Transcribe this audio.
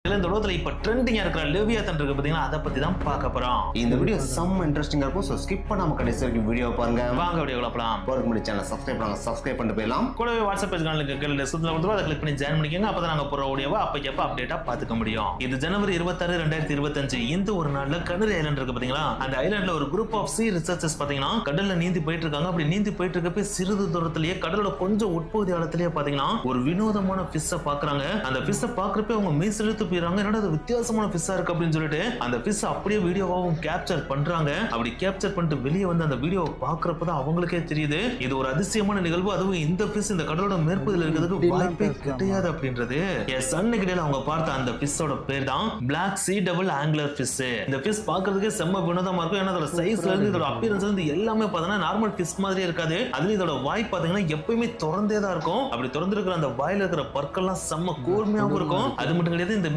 இந்த உலகத்துல இப்ப ட்ரெண்டிங்கா இருக்கிற லிவியாத்தன் இருக்கு பாத்தீங்கன்னா, அதை பத்தி தான் பார்க்க போறோம். இந்த வீடியோ செம்ம இன்ட்ரெஸ்டிங்கா இருக்கும். சோ ஸ்கிப் பண்ணாம கடைசி வரைக்கும் வீடியோ பாருங்க. வாங்க வீடியோக்குள்ள போலாம். போறதுக்கு முன்னாடி சேனலை சப்ஸ்கிரைப் பண்ணுங்க. சப்ஸ்கிரைப் பண்ணிட்டு போயிடலாம். கூடவே வாட்ஸ்அப் பேஜ் காணலுக்கு கீழ டிஸ்கிரிப்ஷன்ல கொடுத்துருவோம். அதை கிளிக் பண்ணி ஜாயின் பண்ணிக்கோங்க. அப்பதான் நாங்க போற வீடியோவை அப்பக்கப்ப அப்டேட்டா பாத்துக்க முடியும். இது ஜனவரி 26, 2025 இந்த ஒரு நாள்ல கனரி ஐலாண்ட் இருக்கு பாத்தீங்களா, அந்த ஐலாண்ட்ல ஒரு குரூப் ஆஃப் சி ரிசர்ச்சர்ஸ் பாத்தீங்கன்னா கடல்ல நீந்தி போயிட்டு இருக்காங்க. அப்படி நீந்தி போயிட்டு இருக்கப்ப சிறிது தூரத்திலேயே கடலோட கொஞ்சம் உட்பகுதி ஆழத்திலேயே பாத்தீங்கன்னா ஒரு வினோதமான ஃபிஷ்ஷை பாக்குறாங்க. அந்த ஃபிஷ்ஷை பாக்குறப்ப அவங்க மீஸ் இழுத்து போயிடுறாங்க. என்னடா அது வித்தியாசமான ஃபிஷ்ஷா இருக்கு அப்படின்னு சொல்லிட்டு அந்த ஃபிஷ் அப்படியே வீடியோவாவும் கேப்சர் பண்றாங்க. அப்படி கேப்சர் பண்ணிட்டு வெளியே வந்து அந்த வீடியோவை பாக்குறப்பதான் அவங்களுக்கே தெரியுது இது ஒரு அதிசயமான நிகழ்வு. அதுவும் இந்த ஃபிஷ் இந்த கடலோட மேற்பகுதியில் இருக்கிறதுக்கு வாய்ப்பே கிடையாது அப்படின்றது. சன்னிக்கிடையில அவங்க பார்த்த அந்த ஃபிஷ்ஷோட பேர் தான் black sea double angler fish. இந்த ஃபிஷ் பாக்குறதுக்கே செம்ம வினோதமா இருக்கும். ஏன்னா அதோட சைஸ்ல இருந்து இதோட அப்பியரன்ஸ்ல இருந்து எல்லாமே பாத்தீங்கன்னா நார்மல் ஃபிஷ் மாதிரியே இருக்காது. அதுல இதோட வாய் பாத்தீங்கன்னா எப்பயுமே திறந்தே தான் இருக்கும். அப்படி திறந்திருக்கிற அந்த வாயில இருக்கிற பற்கள்லாம் செம்ம கூர்மையாவும் இருக்கும். அது மட்டும் கிடையாது, இந்த